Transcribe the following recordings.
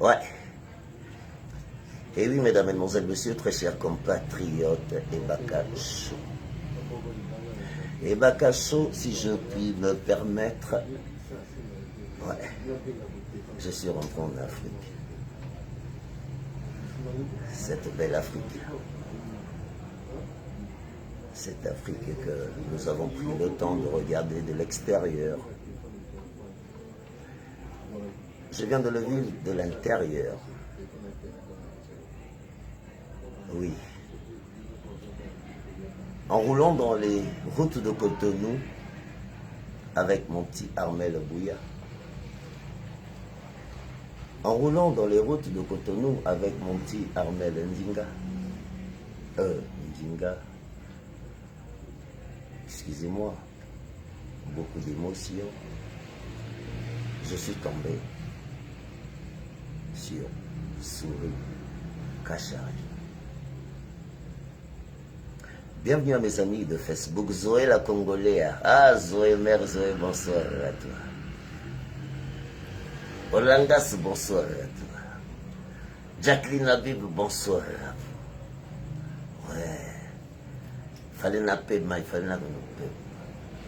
Ouais. Et oui, mesdames, mesdemoiselles, messieurs, très chers compatriotes, et Bakacho. Et Bakacho, si je puis me permettre, ouais, je suis rentré en Afrique. Cette belle Afrique. Cette Afrique que nous avons pris le temps de regarder de l'extérieur. Je viens de le vivre de l'intérieur. Oui. En roulant dans les routes de Cotonou avec mon petit Armel Bouya. En roulant dans les routes de Cotonou avec mon petit Armel Ndinga. Ndinga. Excusez-moi. Beaucoup d'émotions. Je suis tombé sur Souris Kachari. Bienvenue à mes amis de Facebook. Zoé la Congolais. Ah, Zoé, mère Zoé, bonsoir à toi. Olangas, bonsoir à toi. Jacqueline Habib, bonsoir à vous. Ouais. Fallait napper, il fallait napper.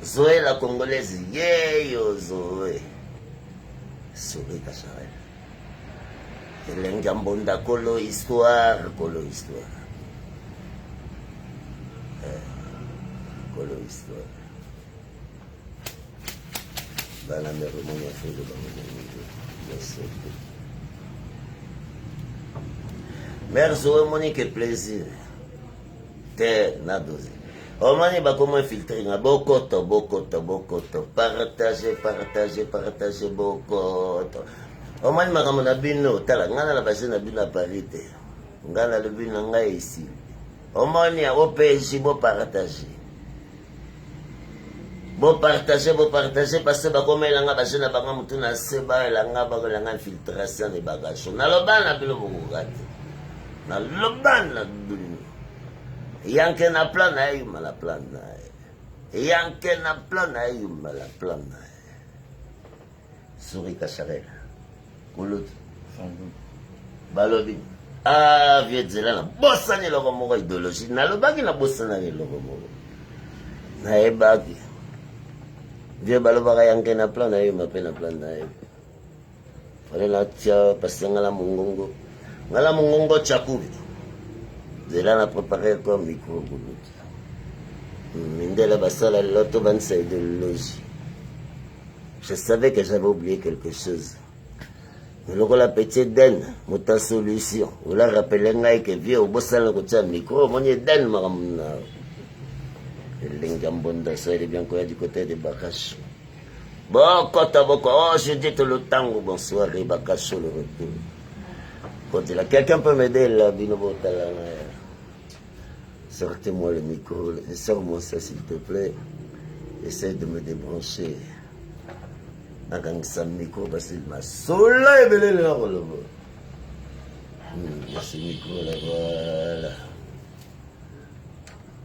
Zoé la Congolaise. Yeah, yo, Zoé. Souris Kachari. Elengambonda, Kolo histoire, Kolo histoire. Kolo histoire. Bana mère mon fait de mère Zoé Monique plaisir. Terre na dosé. O mani ba comment filtrer na bokoto. Partager bokoto. O mani makambo na bino tala ngana la base na bino à Paris te. Ngana le bino ngai ici. O mani a OPJ bo partager. Bon partager parce que comme il y a des gens qui ont une infiltration de bagages. Na loban na bilo bogati. Na loban na bilo. Yanke na plan na yuma la plan na. Yanke na plan na yuma la plan na. Souris Kachari. Kulut. Balobi. Ah, vieux Zelana. Bossa ni logo moko idéologie. Na lobaki na bossa na ni logo moko. Na ebaki. Vieux balobaka yanke na plan na yuma pe na plan na yuma. Fale na tia parce ngala mungongo. Ngala mungongo chakubi. Zelana préparé comme micro Kulut. Mindela basala l'auto bansa idéologie. Je savais que j'avais oublié quelque chose. La petite den, ta solution. Vous la rappelez que vieux au bossal le micro, mon den maramna. Lingambonda, ça est bien quoi du côté de Bakacho. Bon, kota boko, oh, je dis tout le temps, bonsoir, et Bakacho le retour. Quand il a quelqu'un peut m'aider là, binobota là. Sortez-moi le micro, sors-moi ça s'il te plaît. Essaye de me débrancher. Nakangisa micro parce qu'il m'a soleil belé là le ce micro là voilà.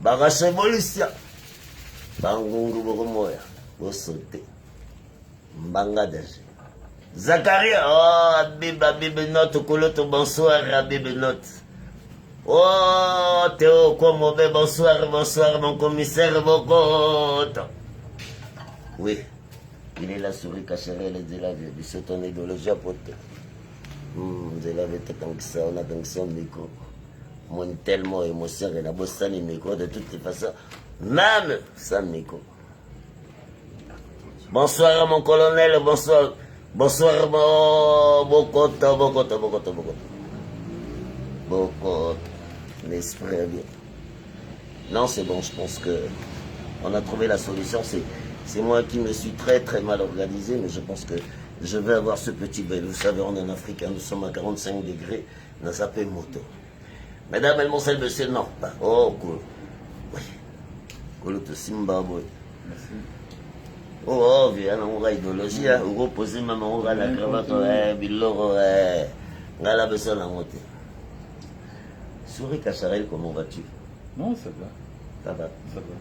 Bagache évolution. Bangungu boko moya. Bo sauter. Mbanga daje. Zakaria, oh Abib note Koloto bonsoir Abib note. Oh Théo Komobé bonsoir mon commissaire Bokoto. Oui. Il est là, Souris Kachari, elle est de la vie. C'est ton idéologie à poter. Vous avez été comme ça, on a comme ça un micro. Moi, tellement émotionnel, il a bossé le micro de toutes les façons. Même sans micro. Bonsoir, mon colonel, bonsoir. Bonsoir, mon Bokoto. Bokoto. L'esprit est bien. Non, c'est bon, je pense que on a trouvé la solution. C'est moi qui me suis très mal organisé, mais je pense que je vais avoir ce petit bel. Vous savez, on est en Afrique, nous sommes à 45 degrés, on a zappé moto. Mesdames, mesdemoiselles, monsieur, non, pas. Oh, cool. Oui. Cool, tout Zimbabwe. Merci. Oh, viens, on a idéologie, on va poser maman, on a la cravate, biloro, on a la besoin de monter. Souris Kachari, comment vas-tu? Non, ça va. Ça va. Ça va.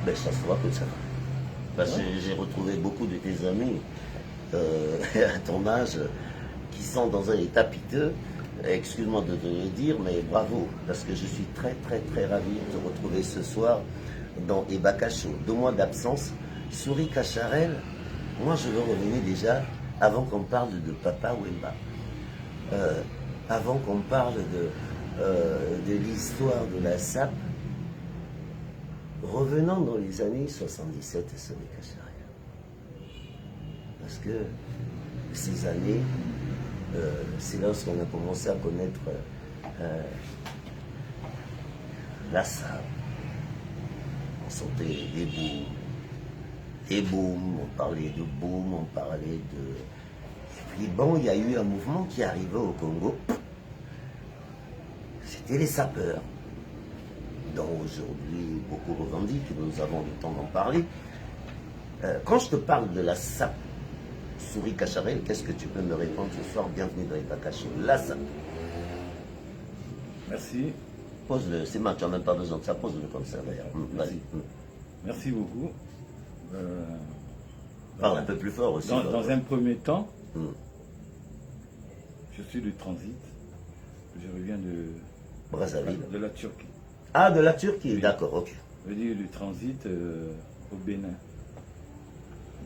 Ben, ça se voit que ça va. Parce que j'ai retrouvé beaucoup de tes amis. à ton âge, qui sont dans un état piteux. Excuse-moi de te le dire, mais bravo, parce que je suis très très très ravi de te retrouver ce soir dans Ebakacho. 2 mois d'absence. Souris Cacharel, moi je veux revenir déjà avant qu'on parle de Papa Wemba. Avant qu'on parle de l'histoire de la SAP, revenons dans les années 77 et Souris Cacharel. Parce que ces années, c'est lorsqu'on a commencé à connaître la SAP. On sentait des booms, on parlait de boom, on parlait de... Et puis bon, il y a eu un mouvement qui est arrivé au Congo. C'était les sapeurs, dont aujourd'hui beaucoup revendiquent, nous avons le temps d'en parler. Quand je te parle de la SAP, Souris Cacharel, qu'est-ce que tu peux me répondre ce soir? Bienvenue dans Ebakacho. La SAP. Merci. Pose-le, c'est moi, tu n'as même pas besoin de ça, pose-le comme ça d'ailleurs. Vas-y. Merci beaucoup. Parle un peu plus fort aussi. Dans un premier temps, je suis de transit. Je reviens Brazzaville. de la Turquie. Ah, de la Turquie, Oui. d'accord, ok. Je dis du transit au Bénin.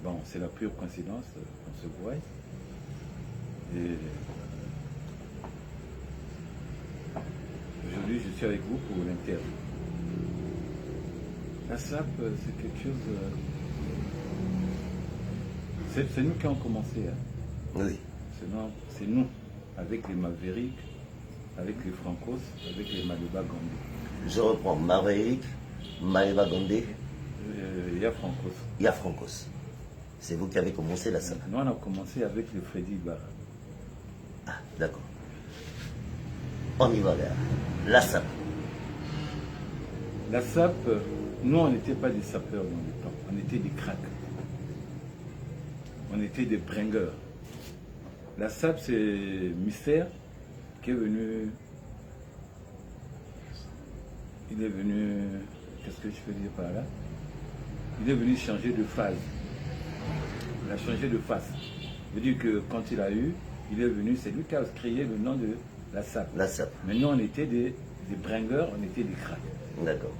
Bon, c'est la pure coïncidence qu'on se voit. Et aujourd'hui, je suis avec vous pour l'interview. La SAP, c'est quelque chose... c'est nous qui avons commencé. Hein. Oui. C'est nous, avec les Mavericks, avec les Francos, avec les Maluba Gandhi. Je reprends Maverick, Maeva Gondé, Il y a Francos. il y a Francos. C'est vous qui avez commencé la SAP. Nous, on a commencé avec le Freddy Ibarra. Ah, d'accord. On y va là. La SAP. La SAP, nous, on n'était pas des sapeurs dans le temps. On était des cracks. On était des bringueurs. La SAP, c'est Mystère qui est venu... Il est venu... Qu'est-ce que je peux dire par là? Il est venu changer de phase. Il a changé de face. Je veux dire que quand il a eu, il est venu, c'est lui qui a créé le nom de la SAP. La SAP. Mais nous, on était des bringueurs, on était des cracks. D'accord.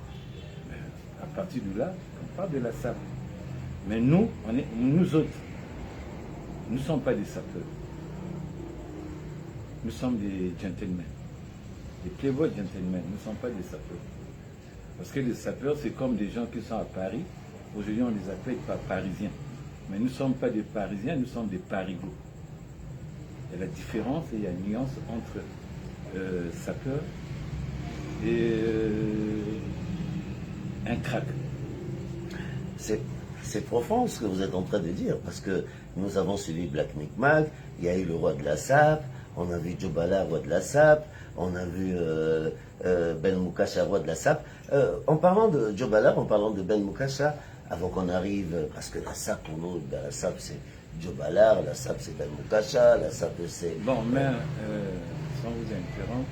À partir de là, on parle de la SAP. Mais nous, nous autres, nous ne sommes pas des sapeurs. Nous sommes des gentlemen. Des playboy gentlemen. Nous ne sommes pas des sapeurs. Parce que les sapeurs, c'est comme des gens qui sont à Paris. Aujourd'hui, on les appelle pas parisiens. Mais nous ne sommes pas des parisiens, nous sommes des parigots. Il y a la différence et il y a une nuance entre sapeur et un crack. C'est profond ce que vous êtes en train de dire, parce que nous avons suivi Black Micmac, il y a eu le roi de la SAP, on a vu Jobala, roi de la SAP, on a vu Ben Moukasha, roi de la SAP. En parlant de Jobala, en parlant de Ben Moukasha, avant qu'on arrive, parce que la SAP pour nous, ben, la SAP c'est Jobala, la SAP c'est Ben Moukasha, la SAP c'est... Bon, mais sans vous interrompre...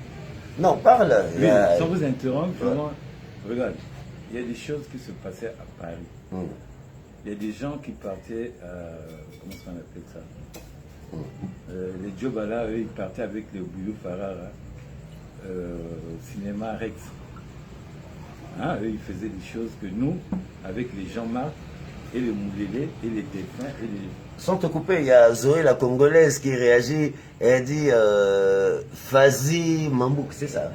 Non, parle. Oui, sans vous interrompre, moi, regarde, il y a des choses qui se passaient à Paris. Il y a des gens qui partaient, comment est-ce qu'on appelle ça? Les Jobala, eux, ils partaient avec le Boulou Farara au cinéma Rex. Hein, eux, ils faisaient des choses que nous, avec les Jean-Marc et les Moulélé et les Défunts et les... Sans te couper, il y a Zoé la Congolaise qui réagit et elle dit Vas-y Mambouk, c'est ça?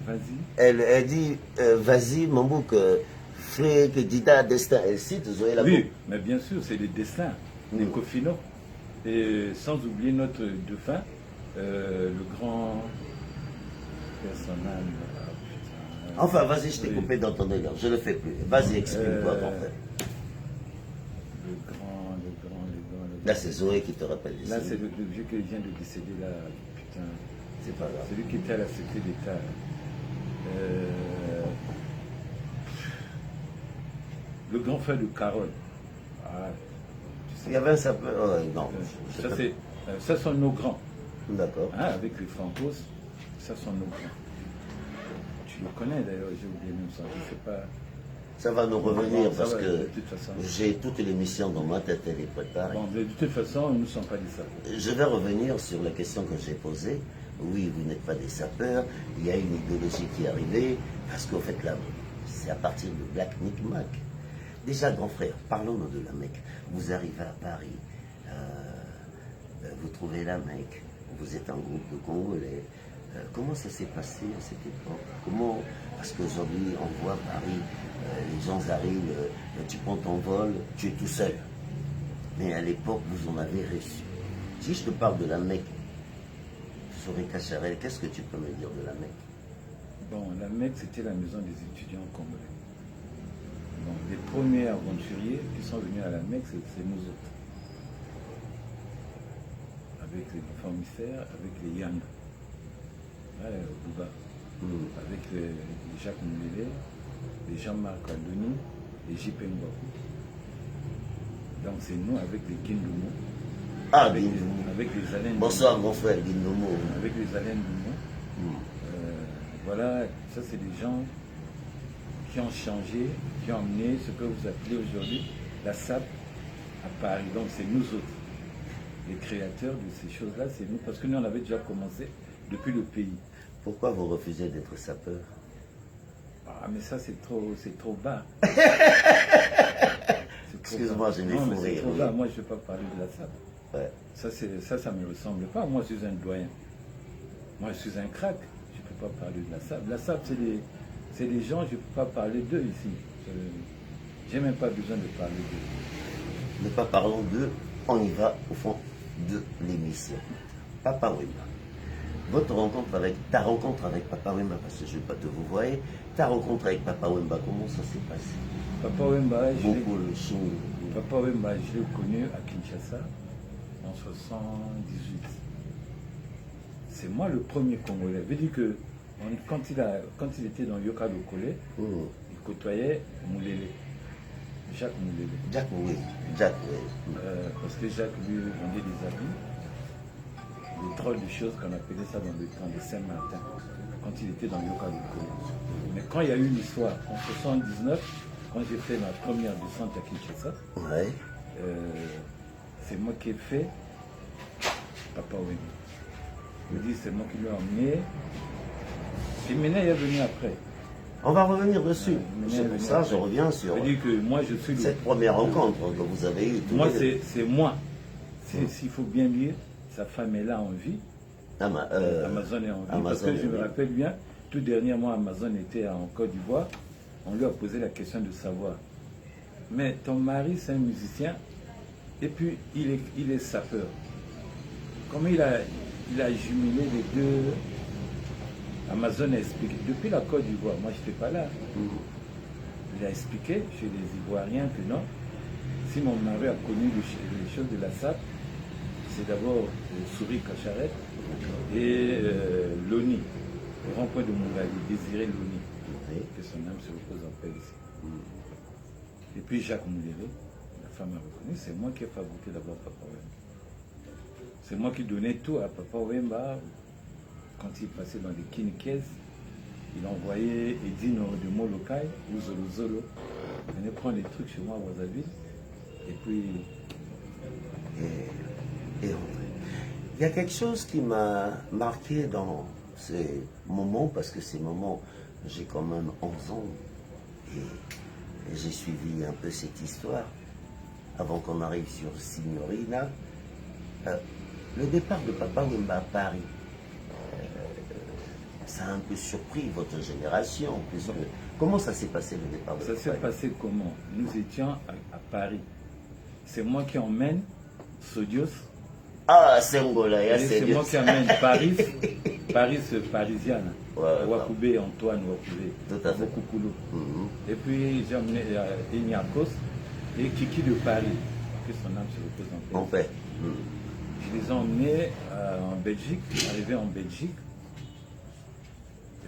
Vas-y. Elle dit Vas-y Mambouk, fais que Dida Destin. Elle cite Zoé la Oui, mais bien sûr, c'est les destins, les Kofino. Et sans oublier notre défunt, le grand personnage. Enfin, vas-y, je t'ai coupé dans ton élan, je ne le fais plus. Vas-y, exprime-toi, ton frère. Le grand. Là, c'est Zoé qui te rappelle. Là, c'est le vieux qui vient de décéder, là, putain. C'est pas grave. Celui qui était à la Sécurité d'État. Le grand frère de Carole. Ah, tu sais. Il y avait un sapeur. Non. Ça sont nos grands. D'accord. Hein, avec les Francos, ça sont nos grands. Tu le connais d'ailleurs, j'ai oublié même ça. Je ne sais pas. Ça va nous revenir Bon, ça parce va, que de toute façon. j'ai toute l'émission dans ma tête, elle est préparée. Bon, de toute façon, nous ne sommes pas des sapeurs. Je vais revenir sur la question que j'ai posée. Oui, vous n'êtes pas des sapeurs, il y a une idéologie qui est arrivée, parce qu'au fait, là, c'est à partir de Black Micmac. Déjà, grand frère, parlons-nous de la Mecque. Vous arrivez à Paris, vous trouvez la Mecque, vous êtes un groupe de Congolais. Comment ça s'est passé à cette époque? Comment? Parce qu'aujourd'hui, on voit Paris, les gens arrivent, tu prends ton vol, tu es tout seul. Mais à l'époque, vous en avez reçu. Si je te parle de la Mecque, Sourika Charel, qu'est-ce que tu peux me dire de la Mecque? Bon, la Mecque, c'était la maison des étudiants congolais. Bon, les premiers aventuriers qui sont venus à la Mecque, c'est nous autres. Avec les fournisseurs, avec les Yang. Ouais, Bouba. Avec les Jacques Moulélé, les Jean-Marc Aldoni, les J.P. Ngwaku. Donc c'est nous avec les Kindoumou. Ah, avec, Guindoumou. avec les Alain Bonsoir, mon frère Guindoumou. Avec les Alain Doumou. Voilà, ça c'est des gens qui ont changé, qui ont amené ce que vous appelez aujourd'hui la SAP à Paris. Donc c'est nous autres. Les créateurs de ces choses-là, c'est nous. Parce que nous, on avait déjà commencé depuis le pays. Pourquoi vous refusez d'être sapeur? Ah, mais ça, c'est trop bas. Excuse-moi, je n'ai Non, mais fou c'est rire. trop Oui. bas. Moi, je ne vais pas parler de la SAP. Ouais. Ça me ressemble pas. Moi, je suis un doyen. Moi, je suis un crack. Je ne peux pas parler de la SAP. La SAP, c'est des gens, je ne peux pas parler d'eux ici. Je n'ai même pas besoin de parler d'eux. Ne pas parlons d'eux, on y va au fond de l'émission. Papa Wemba. Ta rencontre avec Papa Wemba, parce que je ne vais pas te vous voir, ta rencontre avec Papa Wemba, comment ça s'est passé? Papa Wemba, Beaucoup le chou. Papa Wemba, je l'ai connu à Kinshasa en 78. C'est moi le premier Congolais. Je veux dire que quand il était dans Yoka Lokole, il côtoyait Moulélé, Jacques Moulélé. Jacques, oui. Jacques, oui. Parce que Jacques lui vendait des habits, des drôles de choses qu'on appelait ça dans le temps de Saint-Martin, quand il était dans Yoka Lokole. Mais quand il y a eu l'histoire, en 79, quand j'ai fait ma première descente à Kinshasa, Ouais. c'est moi qui ai fait Papa Wemba. Je dis, c'est moi qui l'ai emmené. Et maintenant, il est venu après. On va revenir dessus. Ouais, C'est pour ça que je reviens sur Je dis que moi, je suis le... cette première rencontre que vous avez eue. tous Moi, les deux. c'est moi. S'il faut bien dire, sa femme est là en vie. Amazon est en vie. Parce que je me rappelle bien, tout dernièrement, Amazon était en Côte d'Ivoire. On lui a posé la question de savoir. Mais ton mari, c'est un musicien. Et puis, il est sapeur. Comment il a jumelé les deux? Amazon a expliqué. Depuis la Côte d'Ivoire, moi je n'étais pas là. Il a expliqué chez les Ivoiriens que non. Si mon mari a connu les choses de la SAP, c'est d'abord Souris Kacharet et Loni, le rond-point de Moungali, Désiré Loni, que son âme se repose en paix ici. Et puis Jacques Mouléré, la femme a reconnu, c'est moi qui ai fabriqué d'abord Papa Wemba. C'est moi qui donnais tout à Papa Wemba. Quand il passait dans les Kinikes, il envoyait Edine de Molokai ou Zolo Zolo. Il venait prendre des trucs chez moi à Brazzaville. Et puis. Et il y a quelque chose qui m'a marqué dans ces moments, parce que ces moments, j'ai quand même 11 ans. Et j'ai suivi un peu cette histoire avant qu'on arrive sur Signorina. Le départ de Papa Wemba à Paris, ça a un peu surpris votre génération. Puisque... Comment ça s'est passé le départ de Papa? Ça s'est passé comment? Nous étions à Paris. C'est moi qui emmène Sodios. Ah, c'est Angola, c'est moi qui emmène Paris parisienne. Ouais, Wakoubé, Antoine Wakoubé. Tout à fait. Wakoukoulo. Et puis j'ai emmené Ignakos et Kiki de Paris. Que son âme se repose en paix. En paix. Je les ai emmenés en Belgique, arrivé en Belgique.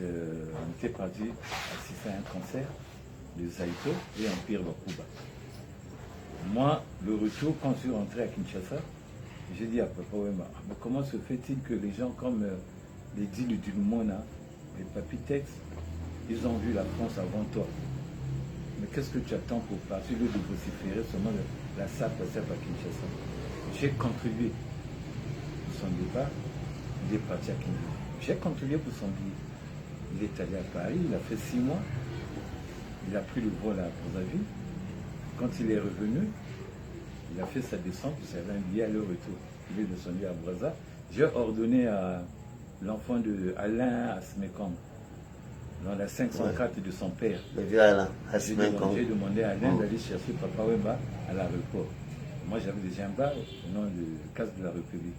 On était parti assister à un concert de Zaito et Empire Wakuba. Moi, le retour, quand je suis rentré à Kinshasa, j'ai dit à Papa Wemba, mais comment se fait-il que les gens comme les Dilu du Mona, les Papitex, ils ont vu la France avant toi. mais qu'est-ce que tu attends pour partir de vociférer seulement la SAP à Kinshasa? J'ai contribué pour son départ, il est parti à Kinshasa. J'ai contribué pour son billet. Il est allé à Paris, il a fait 6 mois, il a pris le vol à Brazzaville. Quand il est revenu, il a fait sa descente, il avait un billet aller-retour. Il est descendu à Brazza. J'ai ordonné à l'enfant de Alain Asmekong, dans la 504 de son père. Le vieux Alain J'ai Asmekong. demandé à Alain d'aller chercher Papa Wemba à l'aéroport. Moi, j'avais déjà un bar au nom de Casse de la République.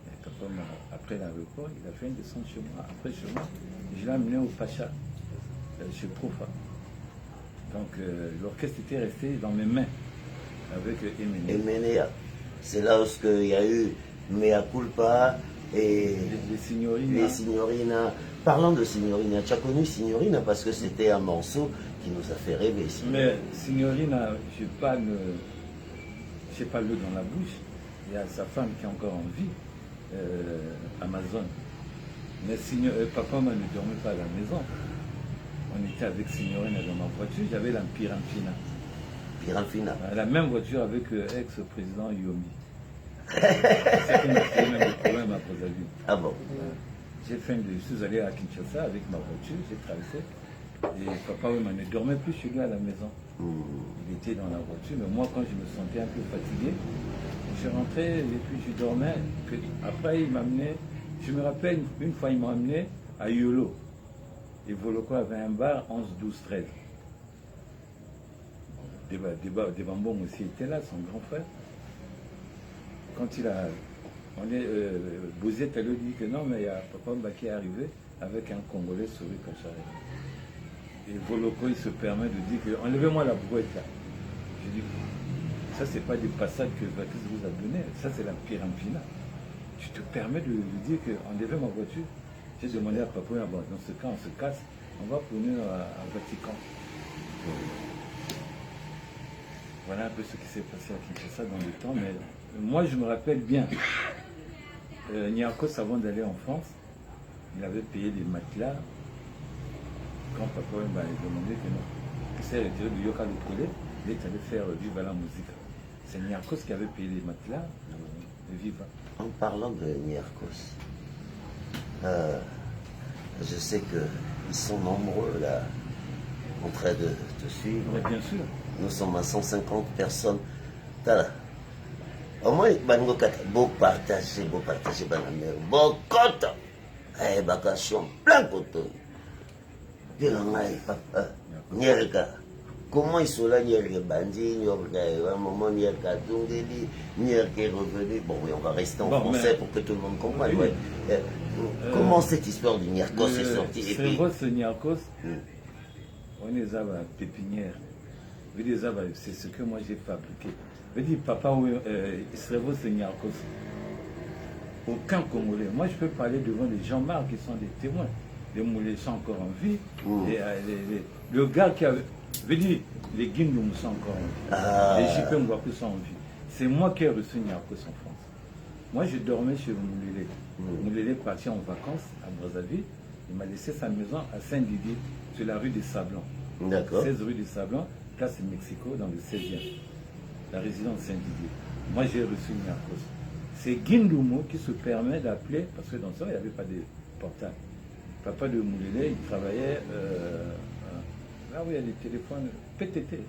Et Papa Wemba, après l'aéroport, il a fait une descente chez moi. Après, chez moi, je l'ai amené au Pacha, chez Profa. Donc, l'orchestre était resté dans mes mains avec Emene. Emenea. C'est là où il y a eu Mea Culpa et Les Signorina. les Signorina. Parlant de Signorina, tu as connu Signorina parce que c'était un morceau qui nous a fait rêver. Mais Signorina, je n'ai pas l'eau dans la bouche. Il y a sa femme qui est encore en vie, Amazon. Mais papa ne dormait pas à la maison. On était avec Signorina dans ma voiture, j'avais la Piranfina. Piranfina. La même voiture avec ex-président Yomi. C'est qu'on a fait même des problèmes à Brazzaville. Ah bon? Je suis allé à Kinshasa avec ma voiture, j'ai traversé. Et papa ne dormait plus chez lui à la maison. Il était dans la voiture, mais moi quand je me sentais un peu fatigué, je rentrais et puis je dormais. Après il m'a amené, je me rappelle une fois il m'a amené à Yolo. Et Voloko avait un bar 11, 12, 13. Debambon aussi était là, son grand frère. Quand Bouzet a lui dit que non, mais il y a Papa Wemba qui est arrivé avec un Congolais sur le Kacharé. Et Voloko, il se permet de dire que enlevez-moi la brouette là. Je dis, ça c'est pas des passages que Vatis vous a donné, ça c'est la Piranfina. Tu te permets de dire que enlevez ma voiture. J'ai demandé à Papa Wemba, bon, dans ce cas on se casse, on va tourner à Vatican. Voilà un peu ce qui s'est passé à Kinshasa dans le temps, mais moi je me rappelle bien, Niarkos avant d'aller en France, il avait payé des matelas. Quand Papa Wemba a demandé que non, il s'est retiré du Yoka Lokole, il est allé faire Viva la musique. C'est Niarkos qui avait payé les matelas de Viva. En parlant de Niarkos, je sais qu'ils sont nombreux là, en train de te suivre. Mais bien sûr. Nous sommes à 150 personnes. Tala. Au moins, bango kata, beau partager, banamère, beau kota. Eh, vacation, plein coton. Nyerka. Comment ils sont là, Nyerka Bandi, Nyerka, un moment Nyerka Dungeli, Nyerka est revenu. Bon, oui, on va rester en français pour que tout le monde comprenne. Oui. Ouais. Comment cette histoire du Nyarkos est sortie? C'est vrai, ce Niarkos, on les a à pépinière. C'est ce que moi j'ai fabriqué. Je dis, papa, Srevo, c'est Niarkos. Aucun Congolais. Moi, je peux parler devant les gens marques qui sont des témoins. Les Moulés sont encore en vie. Le gars qui a. Je dis, les Guindoum sont encore en vie. Les JP Mwaku sont en vie. C'est moi qui ai reçu Niarkos en France. Moi, je dormais chez Moulélé. Moulélé est parti en vacances à Brazzaville. Il m'a laissé sa maison à Saint-Didier, sur la rue des Sablons. D'accord. 16 rue des Sablons, place Mexico, dans le 16e. La résidence Saint-Didier. Moi, j'ai reçu Niarkos. C'est Guindoumo qui se permet d'appeler, parce que dans ça, il n'y avait pas de portable. Papa de Moulélé, il travaillait là où il y a des téléphones PTT.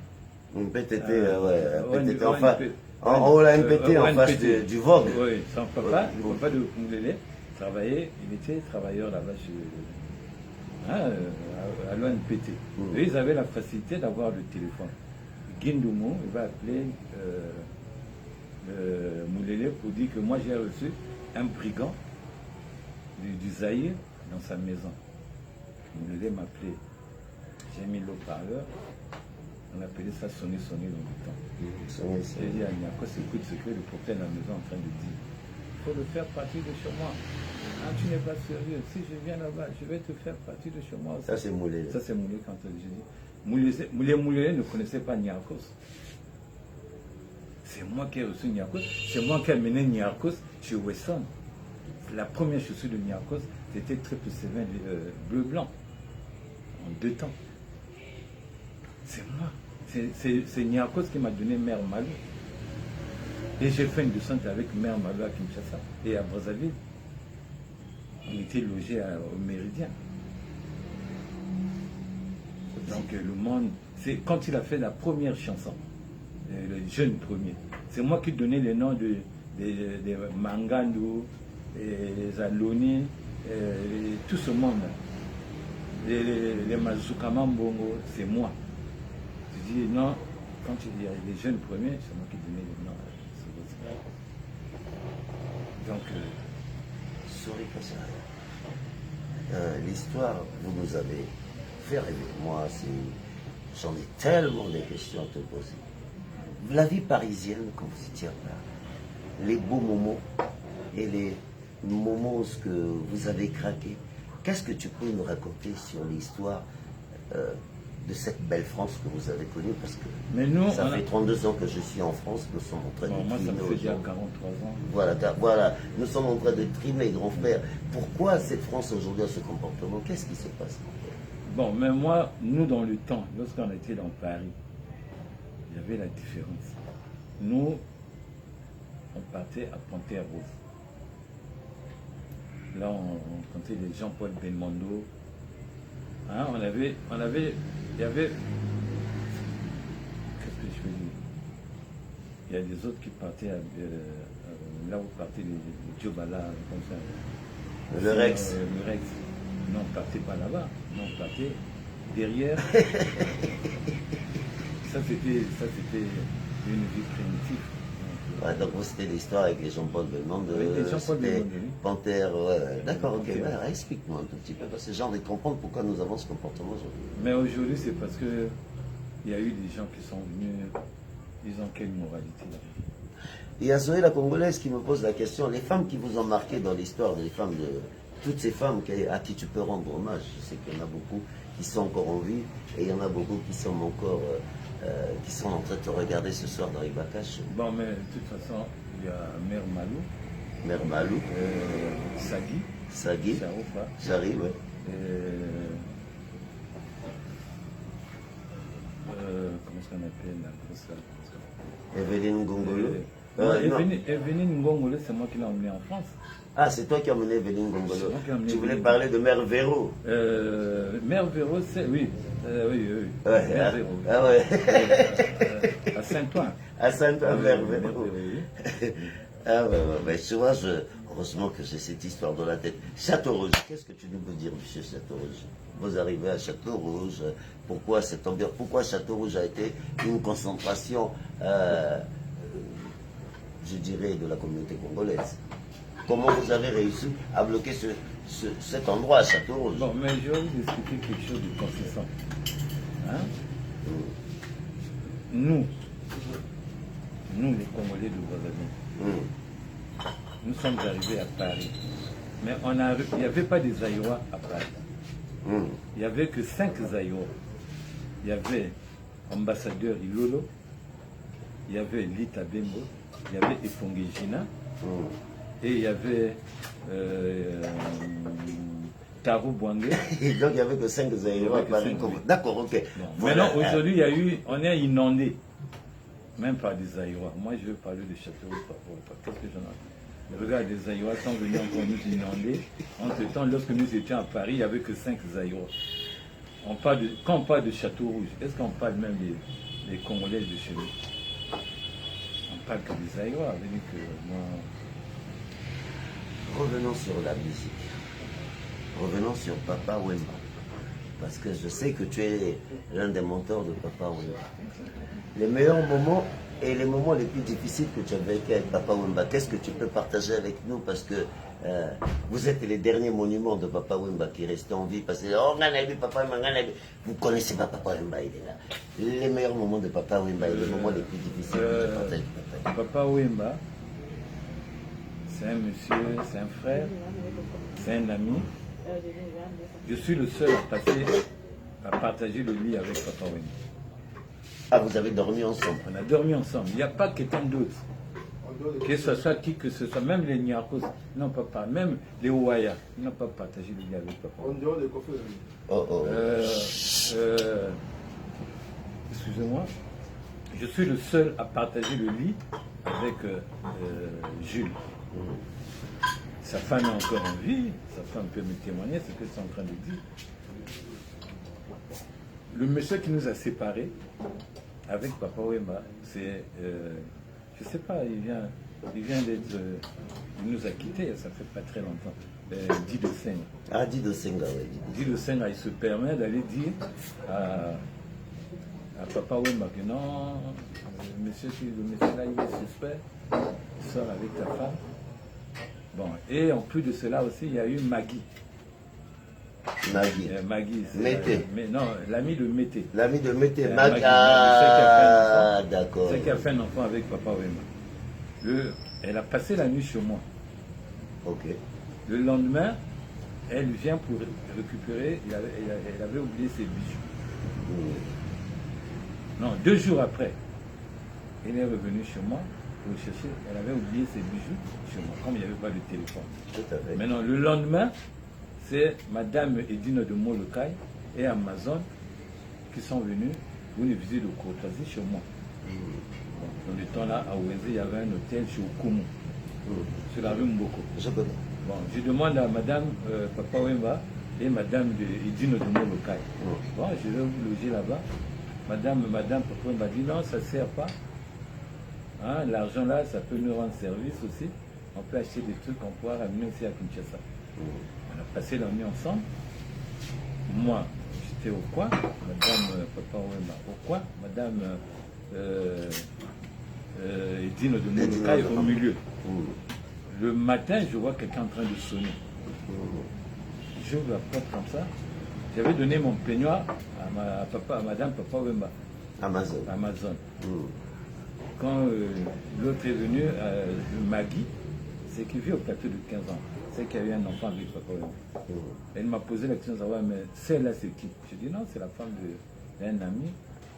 Une PTT, ouais. PTT, ONPT. enfin, en haut, la NPT en face du Vogue. Oui, son papa, le papa de Moulélé, travaillait, il était travailleur là-bas à l'ONPT. Et ils avaient la facilité d'avoir le téléphone. Guindoumo, il va appeler Moulélé pour dire que moi j'ai reçu un brigand du Zaïre dans sa maison. Moulélé m'appelait. J'ai mis l'eau-parleur. On appelait ça sonner dans le temps. J'ai dit à Niarkos, écoute ce que le prophète à la maison est en train de dire. Il faut le faire partir de chez moi. Ah, tu n'es pas sérieux. Si je viens là-bas, je vais te faire partir de chez moi aussi. Ça, c'est Moulélé. Ça, c'est Moulélé quand j'ai dit. Moulélé ne connaissait pas Niarkos. C'est moi qui ai reçu Niarkos. C'est moi qui ai amené Niarkos chez Wesson. La première chaussure de Niarkos, c'était triple 7 bleu-blanc. En 2 temps. C'est moi. C'est Niakos qui m'a donné Mère Malou. Et j'ai fait une descente avec Mère Malou à Kinshasa et à Brazzaville. On était logés au Méridien. Donc le monde, c'est quand il a fait la première chanson, le jeune premier. C'est moi qui donnais les noms des Mangando, les Aloni, tout ce monde. Les Mazukama Mbongo, c'est moi. Je dis non, quand il y a les jeunes premiers, c'est moi qui donnais les noms. Donc, Sorry pour ça. L'histoire, vous nous avez fait rêver. Moi, j'en ai tellement des questions à te poser. La vie parisienne, quand vous étiez à Paris, les beaux moments et les moments où que vous avez craqué, qu'est-ce que tu peux nous raconter sur l'histoire de cette belle France que vous avez connue? Parce que mais nous, ça fait 32 ans que je suis en France, nous sommes en train de moi, ça me fait déjà aujourd'hui. 43 ans. Voilà, nous sommes en train de trimer, grand frère. Pourquoi cette France aujourd'hui a ce comportement? Qu'est-ce qui se passe? Bon, mais moi, nous, dans le temps, lorsqu'on était dans Paris, il y avait la différence. Nous, on partait à Panthère-Rose. Là, on comptait les Jean-Paul Belmondo. Hein, il y avait... Qu'est-ce que je peux dire? Il y a des autres qui partaient là où partaient les Djobala, comme ça. Le Rex. Le Rex. Non, on ne partait pas là-bas. Non, on partait derrière. Ça, c'était une vie primitive. Ouais, donc vous, c'était l'histoire avec les Jean-Paul Belmondo. Avec les Jean-Paul Belmondo, oui. Panthère, ouais. D'accord, ok. Ok. Ben, explique-moi un tout petit peu, parce que j'ai envie de comprendre pourquoi nous avons ce comportement aujourd'hui. Mais aujourd'hui, c'est parce que il y a eu des gens qui sont venus, ils ont quelle moralité là? Il y a Zoé la Congolaise qui me pose la question, les femmes qui vous ont marqué dans l'histoire, les femmes de toutes ces femmes à qui tu peux rendre hommage, je sais qu'il y en a beaucoup qui sont encore en vie, et il y en a beaucoup qui sont encore, qui sont en train de te regarder ce soir dans Ibakash. Bon, mais de toute façon, il y a Mère Malou, Mère Malou, Sagui, Sagui, Charoupa, j'arrive, ouais. Comment est-ce qu'on appelle la grosse là? Evelyne Gongolo. Non, Non. Evelyne Ngongolo, c'est moi qui l'ai emmenée en France. Ah, c'est toi qui as emmené Evelyne Gongolo. C'est moi qui ai emmené Tu voulais Evelyne. parler de Mère Véro. Mère Véro, c'est... Oui, oui. Ouais, Mère Véro. Oui. ah ouais. À Saint-Ouen. À Saint-Mère Oui, Véro. oui. Ah ouais, tu vois, heureusement que j'ai cette histoire dans la tête. Château-Rouge, qu'est-ce que tu nous peux dire, monsieur Château-Rouge? Vous arrivez à Château-Rouge, pourquoi cette ambiance, pourquoi Château-Rouge a été une concentration, je dirais, de la communauté congolaise? Comment vous avez réussi à bloquer cet endroit à Château-Rouge? Bon, mais je vais vous expliquer quelque chose de consistant. Hein? Nous, les Congolais de Brazzaville, nous sommes arrivés à Paris. Mais il n'y avait pas des Aïrois à Paris. Il n'y avait que 5 Aïrois. Il y avait ambassadeur Ilolo, il y avait Lita Bembo, il y avait Efongejina, et il y avait Tarou Bouangé. Et donc il n'y avait que 5 Aïrois à Paris. D'accord, ok. Bon. Voilà. Maintenant, aujourd'hui, on est inondé, même par des Aïrois. Moi, je veux parler de Châteauroux. Qu'est-ce que j'en ai? Regarde, les Aïrois sont venus encore nous inonder. Entre-temps, lorsque nous étions à Paris, il n'y avait que 5 Aïrois. Quand on parle de Château-Rouge, est-ce qu'on parle même des Congolais de chez nous? On parle que des Aïrois. Revenons sur la musique. Revenons sur Papa Wemba. Parce que je sais que tu es l'un des mentors de Papa Wemba. Les meilleurs moments et les moments les plus difficiles que tu as vécu avec Papa Wemba, qu'est-ce que tu peux partager avec nous? Parce que vous êtes les derniers monuments de Papa Wemba qui restent en vie. Parce que vous connaissez pas Papa Wemba, il est là. Les meilleurs moments de Papa Wemba et les moments les plus difficiles que tu partages. Papa Wemba, c'est un monsieur, c'est un frère, c'est un ami. Je suis le seul à partager le lit avec Papa Wemba. Ah, vous avez dormi ensemble? On a dormi ensemble. Il n'y a pas quelqu'un d'autre. Que ce soit qui que ce soit, même les Niakos, non papa, même les Ouaya, ils n'ont pas partagé le lit avec Papa. Oh, oh. excusez-moi, je suis le seul à partager le lit avec Jules. Sa femme est encore en vie, sa femme peut me témoigner ce que je suis en train de dire. Le monsieur qui nous a séparés avec Papa Wemba, c'est, je ne sais pas, il vient d'être, il nous a quittés, ça fait pas très longtemps. Dido Senga. Ah, Dido Senga, oui. Dido Senga, il se permet d'aller dire à Papa Wemba que non, le monsieur là, il est suspect, il sort avec ta femme. Bon, et en plus de cela aussi, il y a eu Maggie. Maggie, Mété. Mais non, l'ami de Mété. L'ami de Mété, Maggie. Ah, d'accord. C'est qui a fait un enfant avec Papa Wemba. Elle a passé la nuit chez moi. Ok. Le lendemain, elle vient pour récupérer, elle avait oublié ses bijoux. Non, 2 jours après, elle est revenue chez moi pour chercher, elle avait oublié ses bijoux chez moi, comme il n'y avait pas de téléphone. Tout à fait. Maintenant, le lendemain, c'est Madame Edine de Molokai et Amazon qui sont venus pour une visite de courtoisie chez moi. Bon, dans le temps-là, à Ouézé, il y avait un hôtel chez Okumu, sur la rue Mboko. Je connais. Bon, je demande à Madame Papa Wemba et Madame Edine de Molokai. Bon, je vais vous loger là-bas. Madame Papa Wemba dit non, ça ne sert pas. Hein, l'argent là, ça peut nous rendre service aussi. On peut acheter des trucs qu'on pourra ramener aussi à Kinshasa. On a passé la nuit ensemble. Moi, j'étais au coin. Madame Papa Wemba au coin. Madame Edine de Molokai au milieu. Le matin, je vois quelqu'un en train de sonner. J'ouvre la porte comme ça. J'avais donné mon peignoir à Madame Papa Wemba. Amazon. Quand l'autre est venu, Maggie, c'est qui vit au plateau de 15 ans. C'est qui a eu un enfant avec Papa Wemba. Elle m'a posé la question de savoir, mais celle-là, c'est qui? Je dis non, c'est la femme d'un ami.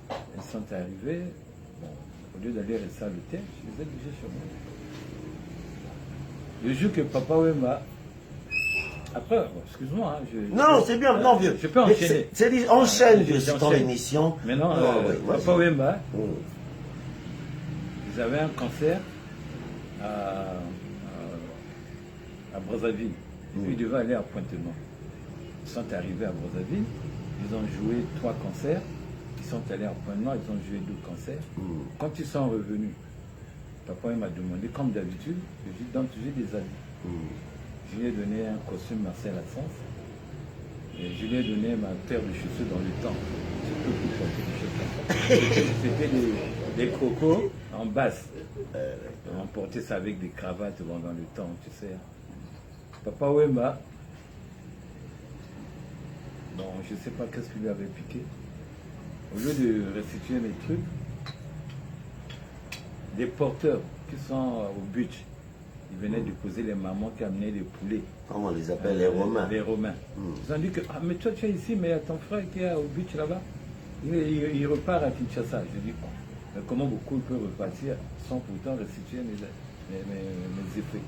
Elles sont arrivées. Bon, au lieu d'aller rester à l'hôtel, je les ai logées sur moi. Le jour que Papa Wemba. Après, bon, excuse-moi. Non, c'est bien, non, vieux. Je peux enchaîner. Enchaîne, vieux, c'est ton émission. Maintenant, Papa Wemba, ils avaient un concert à Brazzaville. Et puis, ils devaient aller à Pointe-Noire. Ils sont arrivés à Brazzaville. Ils ont joué 3 concerts. Ils sont allés à Pointe-Noire. Ils ont joué 2 concerts. Quand ils sont revenus, Papa m'a demandé, comme d'habitude, donc j'ai des habits. Je lui ai donné un costume Marcel Assens et je lui ai donné ma paire de chaussures dans le temps. Je peux plus porter des chaussures. C'était des crocos en basse. On portait ça avec des cravates dans le temps, tu sais. Papa Wemba, bon, je ne sais pas qu'est-ce qui lui avait piqué. Au lieu de restituer mes trucs, des porteurs qui sont au beach, ils venaient déposer les mamans qui amenaient les poulets. Comment on les appelle, les Romains? Les Romains. Ils ont dit que, ah, mais toi tu es ici, mais ton frère qui est au beach là-bas, il repart à Kinshasa. Je dis, mais comment beaucoup peuvent repartir sans pourtant restituer mes effets?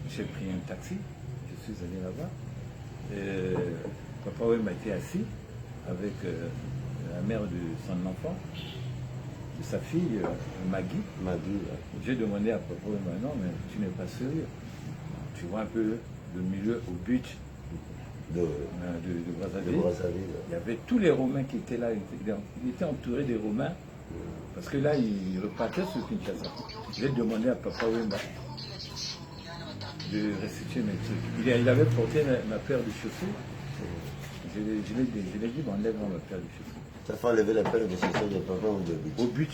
J'ai pris un taxi, je suis allé là-bas. Papa Wemba était assis avec la mère de son enfant, de sa fille, Maggie. J'ai demandé à Papa Wemba, non, mais tu n'es pas sérieux. Tu vois un peu le milieu au beach de Brazzaville. Il y avait tous les Romains qui étaient là. Il était entouré des Romains. Parce que là, il repartait sur Kinshasa. J'ai demandé à Papa Wemba de restituer mes trucs. Il avait porté ma paire de chaussures. Je lui ai dit, bon, enlève-moi ma paire de chaussures. Ça fait enlever la paire de chaussures de papa ou de but? Au but.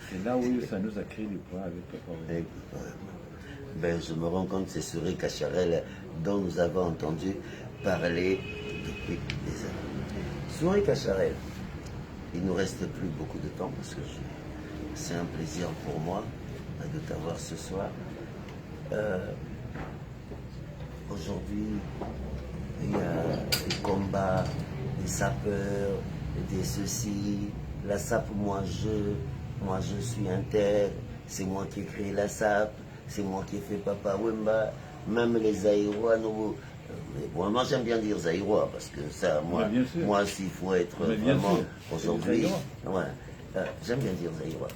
C'est là où ça nous a créé des points avec Papa Wemba. Ben, je me rends compte que c'est sur Cacharel dont nous avons entendu parler depuis des années. Sur Cacharel, il ne nous reste plus beaucoup de temps parce que c'est un plaisir pour moi de t'avoir ce soir. Aujourd'hui, il y a des combats, des sapeurs, des ceci. La SAP, moi je suis inter, c'est moi qui ai créé la SAP, c'est moi qui ai fait Papa Wemba. Même les aéros, Mais bon, moi j'aime bien dire Zaïrois parce que ça, moi, bien sûr. moi s'il faut être Mais bien vraiment sûr, aujourd'hui, c'est ouais, j'aime bien dire Zaïrois.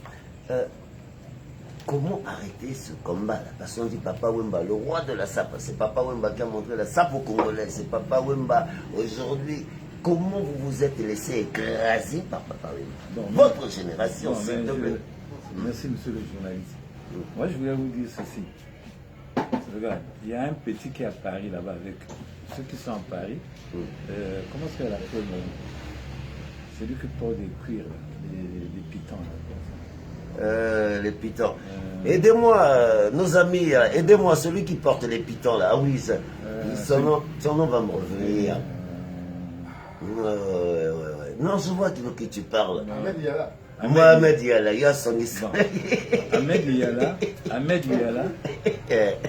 Comment arrêter ce combat-là? Parce qu'on dit Papa Wemba, le roi de la SAP, c'est Papa Wemba qui a montré la SAP aux Congolais, c'est Papa Wemba. Aujourd'hui, comment vous vous êtes laissé écraser par Papa Wemba? Bon, Votre génération, bon, s'il te plaît. Merci, monsieur le journaliste. Moi, je voulais vous dire ceci. Regarde, il y a un petit qui est à Paris là-bas avec ceux qui sont à Paris. Comment est-ce qu'elle appelle c'est lui qui porte des cuirs, les pitons. Les pitons. Aidez-moi, nos amis, aidez-moi, celui qui porte les pitons là. Ah oui, son nom va me revenir. Ouais. Non, je vois de qui tu parles. Mohamed Yala, il y a son histoire. Ahmed Yala,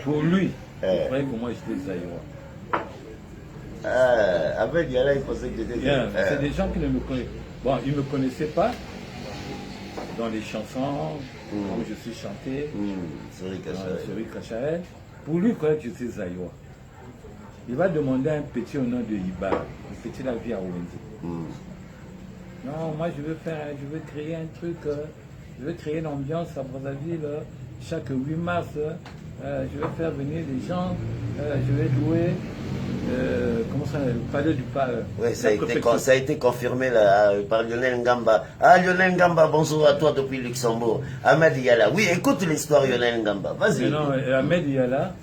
pour lui, il croyait que moi j'étais Zaïrois. Ahmed Yala, il pensait que j'étais Zaïrois. C'est des gens qui ne me connaissaient pas. Bon, ils ne me connaissaient pas dans les chansons, comme je suis chanté, Sori Kachael. Pour lui, il croyait que j'étais Zaïrois. Il va demander à un petit au nom de Ibar. Le petit la vie à Wendy. Non, moi je veux créer un truc, je veux créer une ambiance à Brazzaville. Chaque 8 mars, je vais faire venir des gens, je vais louer, comment ça, le palais du palais. Oui, ça a été confirmé là, par Lionel Ngamba. Ah, Lionel Ngamba, bonjour à toi depuis Luxembourg. Ahmed Yala. Oui, écoute l'histoire, Lionel Ngamba. Vas-y. Non, Ahmed Yala,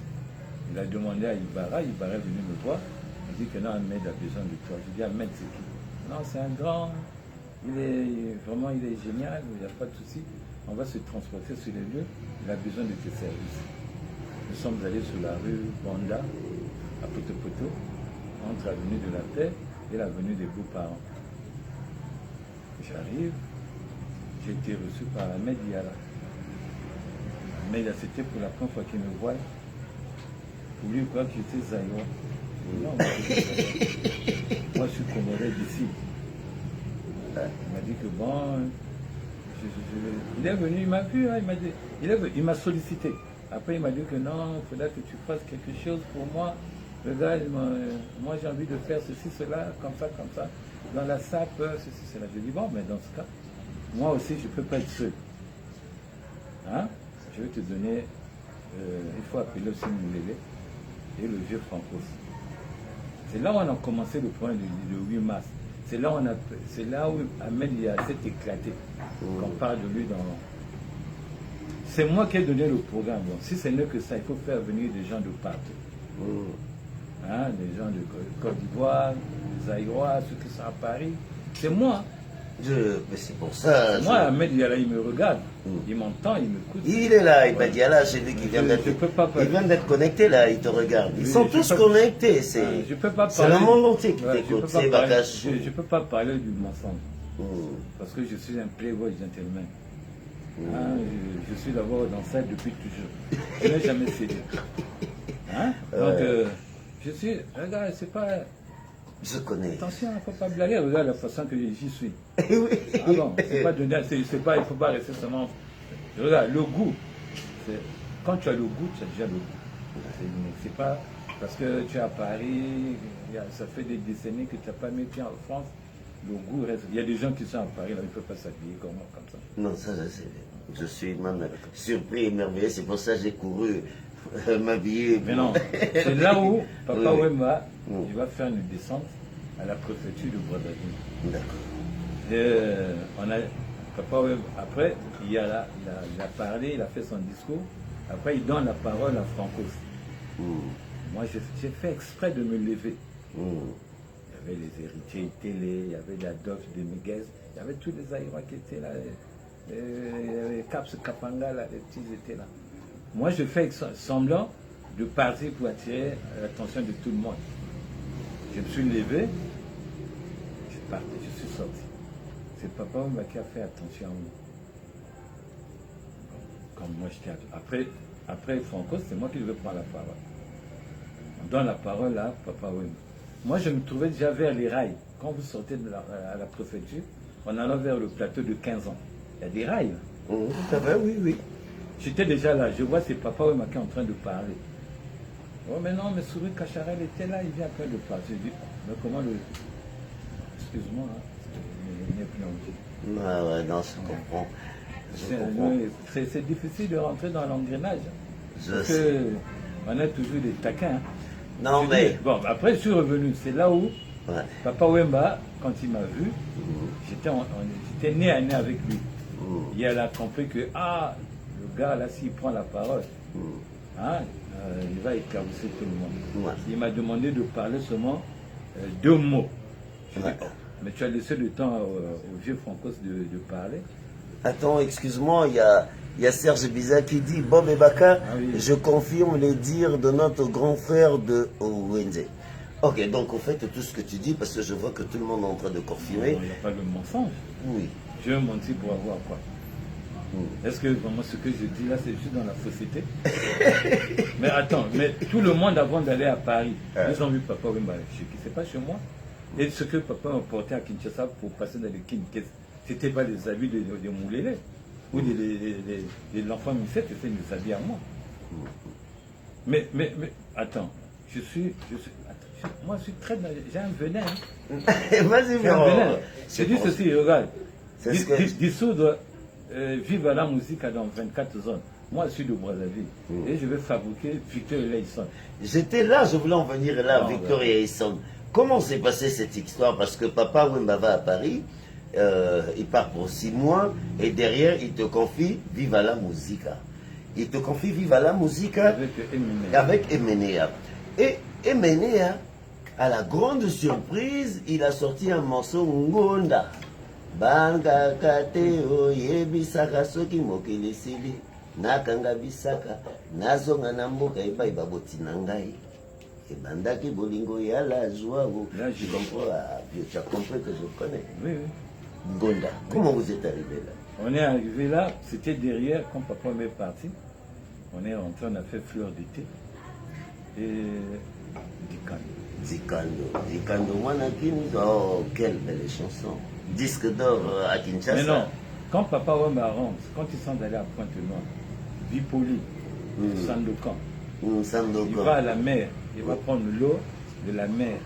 il a demandé à Ibarra est venu me voir. Il dit que non, Ahmed a besoin de toi. Je dis, Ahmed, c'est qui? Non, c'est un grand. Il est génial, il n'y a pas de souci. On va se transporter sur les lieux. Il a besoin de tes services. Nous sommes allés sur la rue Banda, à Poto, entre l'avenue de la Paix et l'avenue des Beaux-Parents. J'arrive, j'ai été reçu par Ahmed Yala. Ahmed, c'était pour la première fois qu'il me voit. Pour lui, quoi, que j'étais Zaïrois. Non, moi, je suis Congolais d'ici. Il m'a dit que bon, il est venu, il m'a vu, hein, il m'a sollicité. Après il m'a dit que non, il faudra que tu fasses quelque chose pour moi. Regarde, moi j'ai envie de faire ceci, cela, comme ça, dans la SAP, ceci, cela. Je dis bon, mais dans ce cas, moi aussi je ne peux pas être seul. Hein? Je vais te donner, il faut appeler aussi Moulélé et le vieux Francos. C'est là où on a commencé le point de 8 mars. C'est là où Ahmed s'est éclaté. On parle de lui dans. C'est moi qui ai donné le programme. Bon, si ce n'est que ça, il faut faire venir des gens de partout. Hein, des gens de Côte d'Ivoire, des Zaïrois, ceux qui sont à Paris. C'est moi. Mais c'est pour ça. Moi, Ahmed Yala, il me regarde. Il m'entend, il m'écoute. Il est là, Ahmed Yala, c'est lui qui vient d'être. Il vient d'être connecté là, il te regarde. Ils sont tous connectés. C'est le monde entier qui t'écoute. C'est Bakache. Je ne peux pas parler du mensonge. Parce que je suis un playboy gentleman. Hein, je suis d'abord dans ça depuis toujours. Je n'ai jamais cédé. Hein? Donc, je suis. Regarde, c'est pas. Je connais. Attention, il ne faut pas blaguer. Regarde la façon que j'y suis. Ah bon, c'est pas donner. Il ne faut pas rester seulement. Regarde, le goût. Quand tu as le goût, tu as déjà le goût. C'est pas parce que tu es à Paris, ça fait des décennies que tu n'as pas mis pied en France. Le goût reste. Il y a des gens qui sont à Paris, là, ils ne peuvent pas s'habiller comme ça. Non, ça, je suis même surpris, émerveillé. C'est pour ça que j'ai couru m'habiller. Mais non, c'est là où Papa Wemba, il va faire une descente à la préfecture de Brazzaville. D'accord. Papa Wemba, après, il a parlé, il a fait son discours. Après, il donne la parole à Francos. Moi, j'ai fait exprès de me lever. Il y avait les héritiers télé, il y avait la Dof de Miguez, il y avait tous les Aïrois qui étaient là, les Caps Kapanga, là, les petits étaient là. Moi, je fais semblant de partir pour attirer l'attention de tout le monde. Je me suis levé, je suis parti, je suis sorti. C'est Papa Wemba qui a fait attention à moi. Comme moi, j'étais après Franco, c'est moi qui devais prendre la parole. On donne la parole à Papa Wemba. Moi, je me trouvais déjà vers les rails. Quand vous sortez à la préfecture, on allant vers le plateau de 15 ans. Il y a des rails. Oui. J'étais déjà là. Je vois c'est Papa Wemba qui est en train de parler. Oh, mais non, mais Souri Kacharel était là, il vient après de partir. Je dis, mais comment le. Excuse-moi, hein, il n'est plus en vie. Ah ouais, non, je comprends. Je comprends. C'est difficile de rentrer dans l'engrenage. Je Parce sais. que on a toujours des taquins. Hein. Non, Je mais. dis, bon, après, je suis revenu. C'est là où Ouais. Papa Wemba, quand il m'a vu, Mhm. j'étais nez à nez avec lui. Mhm. Et elle a compris que, ah, le gars là, s'il prend la parole, Mhm. hein, il va éclabousser tout le monde. Ouais. Il m'a demandé de parler seulement 2 mots. Je dis, Ouais. oh, mais tu as laissé le temps au vieux Francos de parler. Attends, excuse-moi, il y a Serge Biza qui dit Bob et Baka, Ah oui. je confirme les dires de notre grand frère de Wenze. Ok, donc au fait, tout ce que tu dis, parce que je vois que tout le monde est en train de confirmer. Il n'y a pas de mensonge. Oui. Je vais mentir pour avoir quoi? Est-ce que vraiment ce que je dis là, c'est juste dans la fausseté? Mais attends, mais tout le monde avant d'aller à Paris, ils ont vu Papa Wemba chez qui? C'est pas chez moi. Et ce que Papa m'a porté à Kinshasa pour passer dans les Kinshasa, c'était pas les habits de Moulélé ou de l'enfant Missette, c'était mes habits à moi. Mais attends, moi je suis très, j'ai un venin. Hein. Vas-y, J'ai un venin. c'est Je dis ceci, regarde, C'est ce que- dissoudre Vive la musique dans 24 zones. Moi je suis de Brazzaville et je vais fabriquer Victor Leison. J'étais là, je voulais en venir là, Ah, Victoria et Son. Comment s'est passée cette histoire? Parce que Papa Wemba va à Paris, il part pour 6 mois, et derrière, il te confie Viva la Musica. Il te confie Viva la Musica Avec Eminem. avec Emenea. Et Emenea, à la grande surprise, il a sorti un morceau Ngonda. Banga kate oyebisaka soki mokili sili nakanga bisaka nazonga na mboka epai baboti na ngai ebandaki bolingo ya la joie. Là, Tu comprends, tu as compris que je connais. Oui, oui. Gonda, comment vous êtes arrivé là? On est arrivé là, c'était derrière, quand papa m'est parti. On est rentré, on a fait fleur d'été. Et Dikano. Dikando Wanakini, oh, quelle belle chanson. Disque d'or à Kinshasa. Mais non, quand papa Wemba rentre, quand ils sont allés à Pointe-Noire, Bipoli, Sandokan, il Sandokan. va à la mer, il va prendre l'eau de la mer,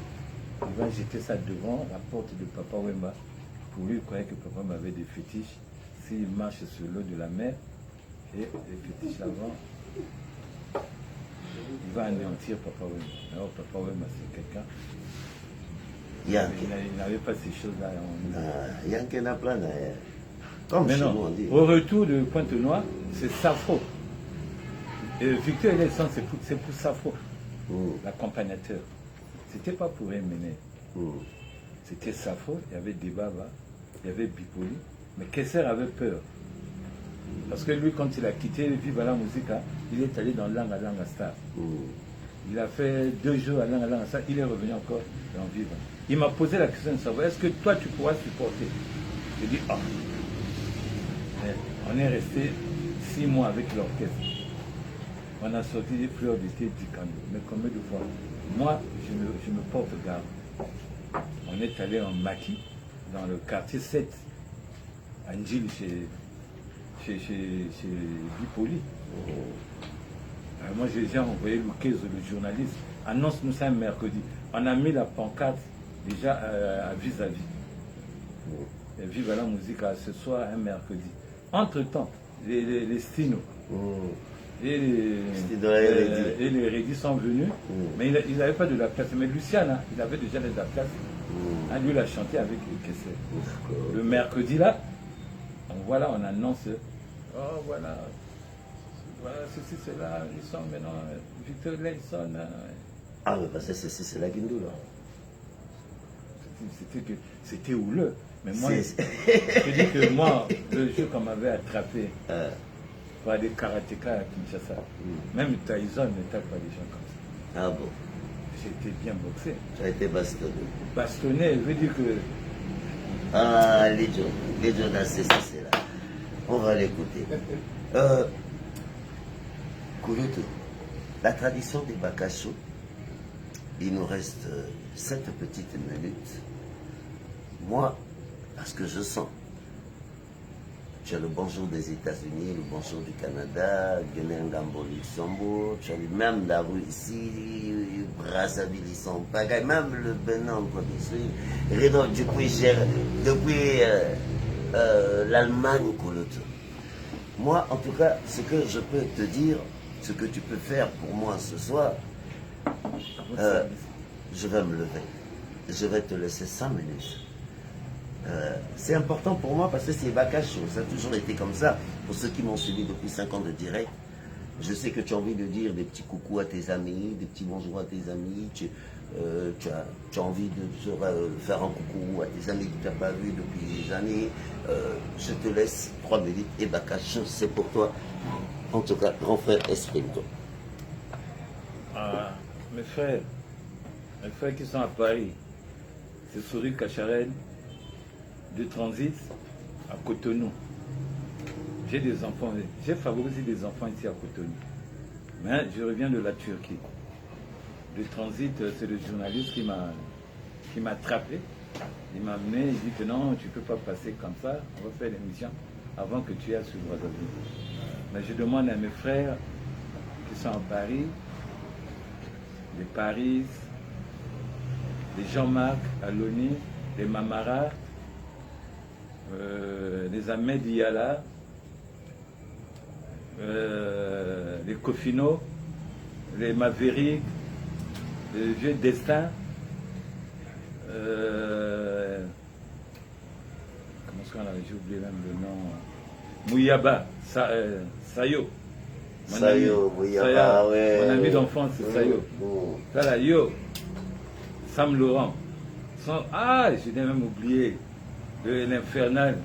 il va jeter ça devant la porte de papa Wemba. Pour lui, il croyait que papa Wemba avait des fétiches. S'il marche sur l'eau de la mer, et les fétiches avant, il va anéantir papa Wemba. Alors papa Wemba, c'est quelqu'un. Yankee. Il n'avait pas ces choses-là. Yankee n'a plein comme Mais chez nous non, on dit. au retour de Pointe-Noire, c'est Safro. Victor Elisson, c'est pour Safro, l'accompagnateur. C'était pas pour Emene. C'était Safro, il y avait Debaba, il y avait Bipoli. Mais Kesser avait peur. Parce que lui, quand il a quitté Vive la Musique, il est allé dans Langa Langa Star. Il a fait 2 jours à Langa Langa Star, il est revenu encore dans Vive. Il m'a posé la question de savoir, est-ce que toi tu pourras supporter? J'ai dit, ah. Mais on est resté 6 mois avec l'orchestre. On a sorti des fleurs d'été Dikando. Mais combien de fois? Moi, je me porte garde. On est allé en maquis, dans le quartier 7, à Ndjil, chez Bipoli. Moi, j'ai envoyé Lucas, le journaliste. Annonce-nous ça un mercredi. On a mis la pancarte déjà à vis-à-vis. Et Vive la musique ce soir, un mercredi. Entre-temps, les Stino et les Rédis sont venus, mais ils n'avaient pas de la place. Mais Luciana, il avait déjà de la place. Lui, il a chanté avec Kessé. Le mercredi, là, voilà, on annonce, oh voilà, ceci, cela, ils sont maintenant, Victor Leison. Ah, mais parce que c'est la Guindou, là. C'était houleux. Mais moi, je dis que moi, le jour qu'on m'avait attrapé pour aller karatéka à Kinshasa, même Tyson ne tape pas des gens comme ça. Ah bon? J'ai été bien boxé. Tu as été bastonné. Bastonné, veut dire que... Ah, Légion là, c'est là. On va l'écouter. Kouloutou, la tradition des Bakasso, il nous reste 7 petites minutes. Moi, parce que je sens, Tu as le bonjour des États-Unis, le bonjour du Canada, Guinée-Ngambo, Luxembourg, tu as même la rue ici, Brazzaville, ils sont pareils, même le Bénin, depuis l'Allemagne, moi, en tout cas, ce que je peux te dire, ce que tu peux faire pour moi ce soir, je vais me lever. Je vais te laisser 5 minutes. C'est important pour moi parce que c'est Bakacho, ça a toujours été comme ça. Pour ceux qui m'ont suivi depuis 5 ans de direct, je sais que tu as envie de dire des petits coucous à tes amis, des petits bonjours à tes amis, tu as envie de faire un coucou à tes amis que tu n'as pas vus depuis des années. Je te laisse 3 minutes et Bakacho, c'est pour toi. En tout cas, grand frère, exprime-toi. Mes frères qui sont à Paris, c'est Souri Kacharel, de transit à Cotonou. J'ai des enfants, j'ai favorisé des enfants ici à Cotonou. Mais je reviens de la Turquie. Le transit, c'est le journaliste qui m'a attrapé. Il m'a amené, il dit que non, tu ne peux pas passer comme ça, on va faire l'émission avant que tu ailles sur Brazzaville. Mais je demande à mes frères qui sont à Paris, les Paris, les Jean-Marc à l'ONU, les Mamara, les Ahmed Yala, les Kofino, les Maverick, les Vieux Destin, comment est-ce qu'on a, j'ai oublié même le nom, Mouyaba, Sayo. Sayo, Mouyaba, ouais. Mon ami d'enfance, c'est Sayo. Ça là, yo, Sam Laurent. Ah, je l'ai même oublié. L'infernal,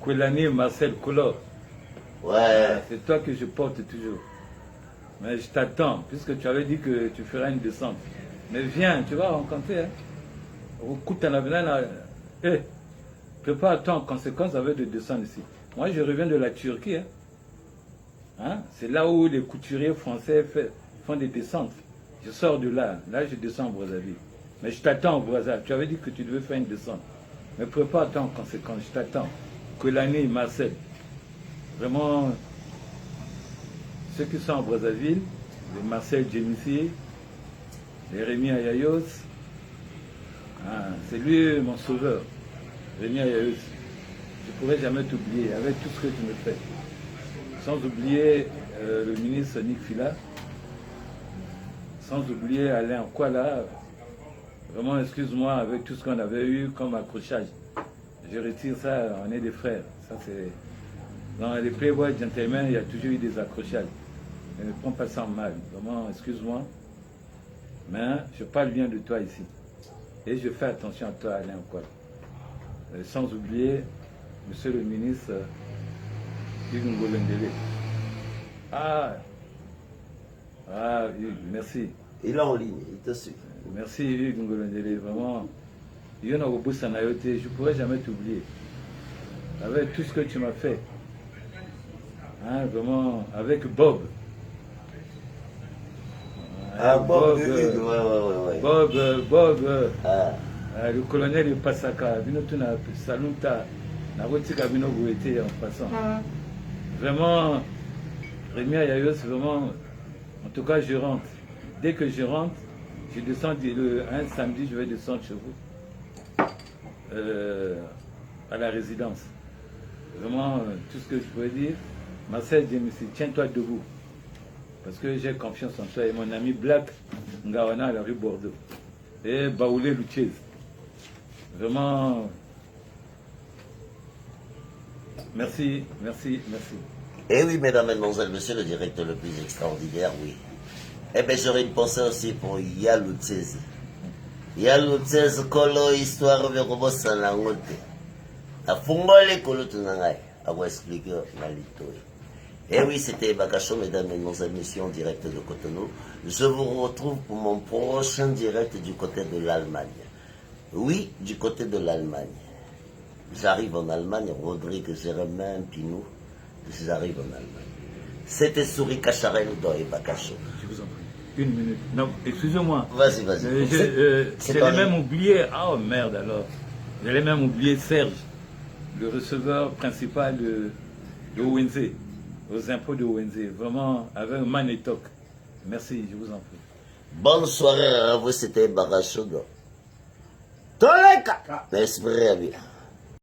Kwelani Marcel Collor. Ouais. C'est toi que je porte toujours. Mais je t'attends, puisque tu avais dit que tu feras une descente. Mais viens, tu vas rencontrer. Prépare-toi en conséquence avec de descendre ici. Moi, je reviens de la Turquie. C'est là où les couturiers français font des descentes. Je sors de là. Là, je descends en Brazzaville. Mais je t'attends au Brazzaville. Tu avais dit que tu devais faire une descente. Mais prépare-toi en conséquence. Je t'attends. Kwelani, Marcel. Vraiment, ceux qui sont en Brazzaville, les Marcel Djemissi, les Rémi Ayayos, c'est lui mon sauveur. Rémi Ayayos. Je ne pourrai jamais t'oublier avec tout ce que tu me fais. Sans oublier le ministre Nick Fila. Sans oublier Alain Kwala. Vraiment, excuse-moi, avec tout ce qu'on avait eu comme accrochage. Je retire ça, on est des frères. Ça, c'est... Dans les Playboy Gentlemen, il y a toujours eu des accrochages. Je ne prends pas ça en mal. Vraiment, excuse-moi. Mais je parle bien de toi ici. Et je fais attention à toi, Alain Kwala. Sans oublier, monsieur le ministre Hugues Ngolendele. Hugues, merci. Il est en ligne, il te suit. Merci Hugues Ngolendele, vraiment. Je ne pourrai jamais t'oublier. Avec tout ce que tu m'as fait. Vraiment, avec Bob. Bob, ouais. Bob, le colonel de Pasaka, Salunta, en passant. Vraiment, Rémi Ayayos, vraiment, en tout cas, je rentre. Dès que je rentre, je descends un samedi, je vais descendre chez vous, à la résidence. Vraiment, tout ce que je pourrais dire, Marcel Djemissi, tiens-toi debout. Parce que j'ai confiance en toi et mon ami Black Ngawana à la rue Bordeaux. Et Baoulé Luchez. Vraiment, merci. Eh oui, mesdames, mesdemoiselles, monsieur le directeur le plus extraordinaire, oui. Eh bien, j'aurais une pensée aussi pour Yalutzezi. Yalutzezi, Kolo, histoire, Verobosa, Nangote. A Fungole, Kolo, Tunangai. À vous expliquer, Nalito. Eh oui, c'était Bakacho, mesdames, mesdemoiselles, mission en direct de Cotonou. Je vous retrouve pour mon prochain direct du côté de l'Allemagne. Oui, du côté de l'Allemagne. J'arrive en Allemagne, Rodrigue, Jérémy, Pinou. J'arrive en Allemagne. C'était Souri Kacharel dans Bakacho. Je vous en prie. Une minute. Non, excusez-moi. Vas-y. Je l'ai même oublié. Oh merde alors. Je l'ai même oublié Serge. le receveur principal de ONZ, aux impôts de ONZ, vraiment avec un magnétoc. Merci, je vous en prie. Bonne soirée à vous, c'était Barachogo. Toleka! Esprit à bien.